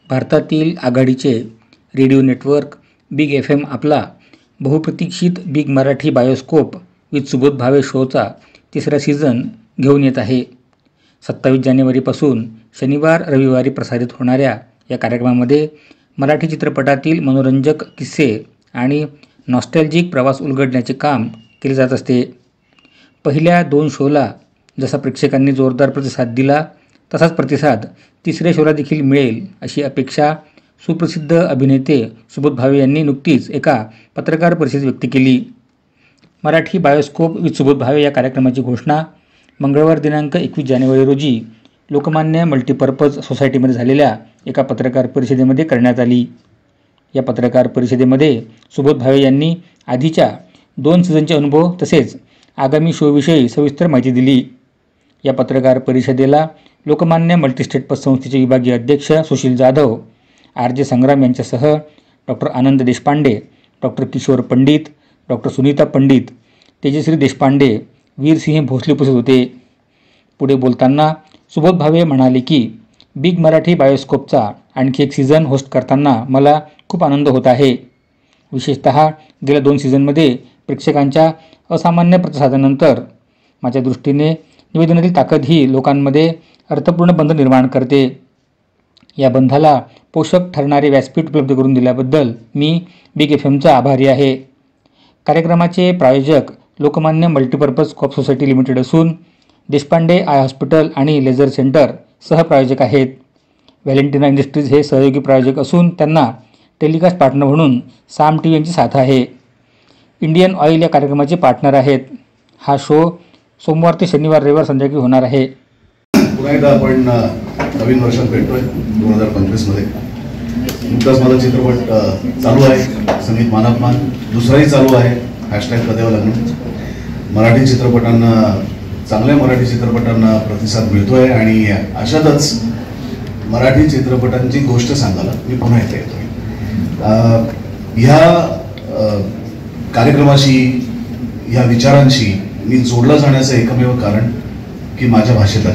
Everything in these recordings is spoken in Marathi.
भारतातील आघाडीचे रेडिओ नेटवर्क बिग FM आपला बहुप्रतीक्षित big Marathi bioscope with Subodh Bhave शोचा तिसरा सीझन घेऊन येत आहे. 27 जानेवारीपासून शनिवार रविवारी प्रसारित होणाऱ्या या कार्यक्रमामध्ये मराठी चित्रपटातील मनोरंजक किस्से आणि नॉस्टॅल्जिक प्रवास उलगडण्याचे काम केले जात असते. पहिल्या 2 शोला जसा प्रेक्षकांनी जोरदार प्रतिसाद दिला तसाच प्रतिसाद तिसऱ्या शोला देखील मिळेल अशी अपेक्षा सुप्रसिद्ध अभिनेते सुबोध भावे यांनी नुकतीच एका पत्रकार परिषदेत व्यक्त केली. मराठी बायोस्कोप विथ सुबोध भावे या कार्यक्रमाची घोषणा मंगळवार दिनांक 21 जानेवारी रोजी लोकमान्य मल्टीपर्पज सोसायटीमध्ये झालेल्या एका पत्रकार परिषदेमध्ये करण्यात आली. या पत्रकार परिषदेमध्ये सुबोध भावे यांनी आधीच्या 2 सीझनचे अनुभव तसेच आगामी शोविषयी सविस्तर माहिती दिली. या पत्रकार परिषदेला लोकमान्य मल्टीस्टेट पतसंस्थेचे विभागीय अध्यक्ष सुशील जाधव, RJ संग्राम यांच्यासह डॉक्टर आनंद देशपांडे, डॉक्टर किशोर पंडित, डॉक्टर सुनीता पंडित, तेजश्री देशपांडे, वीरसिंह भोसले उपस्थित होते. पुढे बोलताना सुबोध भावे म्हणाले की बिग मराठी बायोस्कोपचा आणखी एक सीझन होस्ट करताना मला खूप आनंद होत आहे. विशेषतः गेल्या 2 सीझनमध्ये प्रेक्षकांच्या असामान्य प्रतिसादानंतर माझ्या दृष्टीने निवेदनातील ताकद ही लोकांमध्ये अर्थपूर्ण बंध निर्माण करते. या बंधाला पोषक ठरणारे व्यासपीठ उपलब्ध करून दिल्याबद्दल मी बिग FMचा आभारी आहे. कार्यक्रमाचे प्रायोजक Lokmanya multipurpose coop society limited असून देशपांडे आय हॉस्पिटल आणि लेझर सेंटर सहप्रायोजक आहेत. व्हॅलेंटिना इंडस्ट्रीज हे सहयोगी प्रायोजक असून त्यांना टेलिकास्ट पार्टनर म्हणून साम TV यांची साथ आहे. इंडियन ऑइल या कार्यक्रमाचे पार्टनर आहेत. हा शो सोमवार ते शनिवार रविवार संध्याकाळी होणार आहे. पुन्हा एकदा आपण नवीन वर्षात भेटतोय 2025 मध्ये. नुकताच माझा चित्रपट चालू आहे, संगीत मानवमान दुसराही चालू आहे, #कद्यावं लग्न. मराठी चित्रपटांना, चांगल्या मराठी चित्रपटांना प्रतिसाद मिळतोय आणि अशातच मराठी चित्रपटांची गोष्ट सांगायला मी पुन्हा इथे येतोय. ह्या कार्यक्रमाशी, ह्या विचारांशी मी जोडला जाण्याचं एकमेव कारण की माझ्या भाषेतला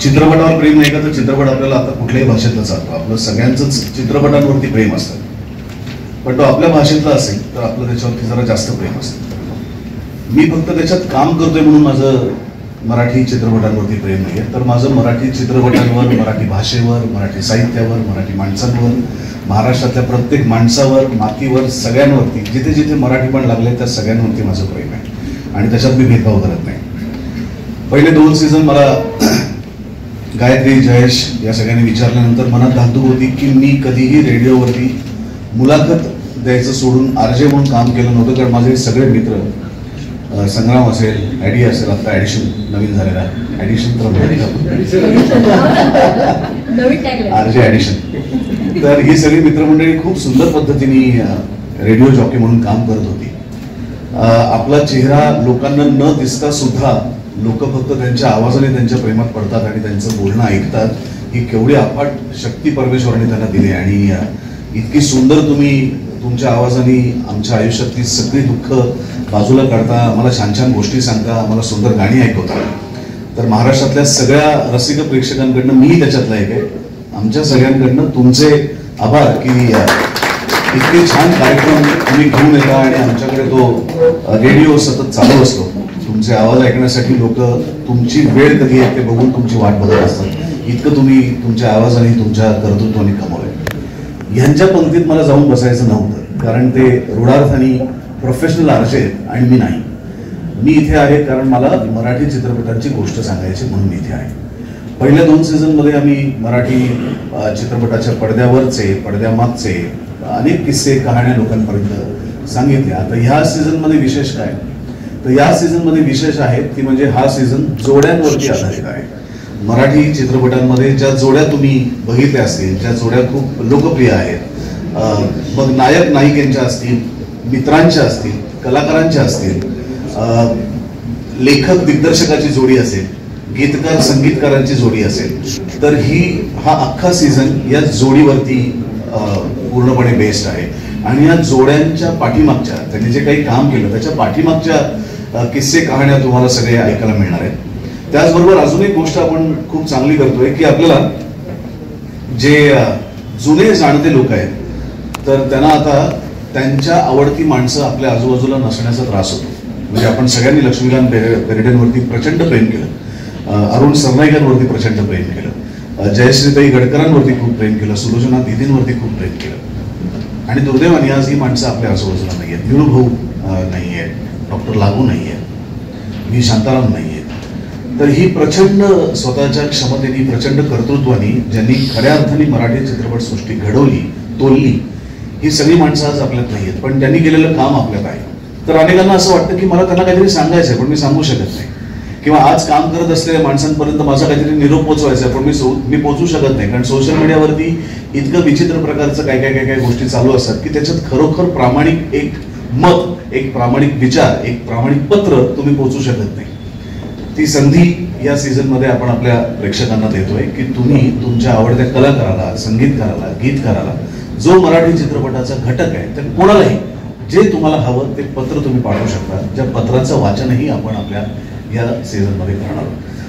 चित्रपटावर प्रेम नाही का, तर चित्रपट आपल्याला आता कुठल्याही भाषेतला चालतो. आपलं सगळ्यांचंच चित्रपटांवरती प्रेम असतं, पण तो आपल्या भाषेतला असेल तर आपलं त्याच्यावरती जरा जास्त प्रेम असतं. मी फक्त त्याच्यात काम करतोय म्हणून माझं मराठी चित्रपटांवरती प्रेम नाही आहे, तर माझं मराठी चित्रपटांवर, मराठी भाषेवर, मराठी साहित्यावर, मराठी माणसांवर, महाराष्ट्रातल्या प्रत्येक माणसावर, मातीवर, सगळ्यांवरती जिथे जिथे मराठीपण लागले त्या सगळ्यांवरती माझं प्रेम आहे आणि त्याच्यात मी भेदभाव करत नाही. पहिले 2 सीझन मला गायत्री, जयेश या सगळ्यांनी विचारल्यानंतर मनात धाकधूक होती की मी कधीही रेडिओवरती मुलाखत द्यायचं सोडून RJ म्हणून काम केलं नव्हतं. कारण माझे सगळे मित्र, संग्राम असेल, ॲडी असेल, आता ॲडिशन नवीन झालेला आहे, ॲडिशन तर RJ ॲडिशन, तर ही सगळी मित्रमंडळी खूप सुंदर पद्धतीने रेडिओ जॉकी म्हणून काम करत होती. आपला चेहरा लोकांना न दिसता सुद्धा लोक फक्त त्यांच्या आवाजाने त्यांच्या प्रेमात पडतात आणि त्यांचं बोलणं ऐकतात. ही केवढी अफाट शक्ती परमेश्वराने त्यांना दिली आणि इतकी सुंदर तुम्ही तुमच्या आवाजाने आमच्या आयुष्यातली सगळी दुःख बाजूला काढता, आम्हाला छान छान गोष्टी सांगता, आम्हाला सुंदर गाणी ऐकवता. तर महाराष्ट्रातल्या सगळ्या रसिक प्रेक्षकांकडनं मी त्याच्यातला एक आहे. आमच्या सगळ्यांकडनं तुमचे आभार की इतके छान कार्यक्रम तुम्ही घेऊन येता आणि आमच्याकडे तो रेडिओ सतत चालू असतो. तुमचे आवाज ऐकण्यासाठी लोक तुमची वेळ कधी आहे ते बघून तुमची वाट बघत असतात. इतकं तुम्ही तुमच्या आवाजाने, तुमच्या कर्तृत्वाने कमावलंय. ह्यांच्या पंक्तीत मला जाऊन बसायचं नव्हतं, कारण ते रूढार्थाने प्रोफेशनल RJ आहेत आणि मी नाही. मी इथे आहे कारण मला मराठी चित्रपटांची गोष्ट सांगायची म्हणून मी इथे आहे. पहिल्या 2 सीझनमध्ये आम्ही मराठी चित्रपटाच्या पडद्यावरचे, पडद्यामागचे अनेक किस्से, कहाण्या लोकांपर्यंत सांगितल्या. आता ह्या सीझनमध्ये विशेष काय, तर या सीझनमध्ये विशेष आहे ती म्हणजे हा सीझन जोड्यांवरती आधारित आहे. मराठी चित्रपटांमध्ये ज्या जोड्या तुम्ही बघितल्या असतील, ज्या जोड्या खूप लोकप्रिय आहेत, मग नायक नायिकांच्या असतील, मित्रांच्या असतील, कलाकारांच्या असतील, लेखक दिग्दर्शकाची जोडी असेल, गीतकार संगीतकारांची जोडी असेल, तर हा अख्खा सीझन या जोडीवरती पूर्णपणे बेस्ड आहे. आणि या जोड्यांच्या पाठीमागच्या, त्यांनी जे काही काम केलं त्याच्या पाठीमागच्या किस्से, कहाण्या तुम्हाला सगळे ऐकायला मिळणार आहेत. त्याचबरोबर अजून एक गोष्ट आपण खूप चांगली करतोय की आपल्याला जे जुने जाणते लोक आहेत तर त्यांना आता त्यांच्या आवडती माणसं आपल्या आजूबाजूला नसण्याचा त्रास होतो. म्हणजे आपण सगळ्यांनी लक्ष्मीकांत बेर्डेंवरती प्रचंड प्रेम केलं, अरुण सरनाईकांवरती प्रचंड प्रेम केलं, जयश्रीताई गडकरांवरती खूप प्रेम केलं, सुलोचना दीदींवरती खूप प्रेम केलं. आणि दुर्दैवाने आज ही माणसं आपल्या आजूबाजूला नाही आहेत. निळूभाऊ नाही आहेत, डॉक्टर लागू नाही आहेत, व्ही शांताराम नाही आहेत. तर ही प्रचंड स्वतःच्या क्षमतेने, प्रचंड कर्तृत्वानी, ज्यांनी खऱ्या अर्थाने मराठी चित्रपटसृष्टी घडवली, तोलली, ही सगळी माणसं आज आपल्यात नाही आहेत. पण त्यांनी केलेलं काम आपल्यात आहे. तर अनेकांना असं वाटतं की मला त्यांना काहीतरी सांगायचं आहे पण मी सांगू शकत नाही, किंवा आज काम करत असलेल्या माणसांपर्यंत माझा काहीतरी निरोप पोचवायचा आहे पण मी पोचू शकत नाही. कारण सोशल मीडियावरती इतकं विचित्र प्रकारचं काय काय काय काय गोष्टी चालू असतात की त्याच्यात खरोखर प्रामाणिक एक मत, एक प्रामाणिक विचार, एक प्रामाणिक पत्र तुम्ही पोचू शकत नाही. ती संधी या सीझनमध्ये आपण आपल्या प्रेक्षकांना देतोय की तुम्ही तुमच्या आवडत्या कलाकाराला, संगीतकाराला, गीतकाराला, जो मराठी चित्रपटाचा घटक आहे, तर कोणालाही जे तुम्हाला हवं ते पत्र तुम्ही पाठवू शकता. ज्या पत्राचं वाचनही आपण आपल्या या सीझनमध्ये करणार आहोत.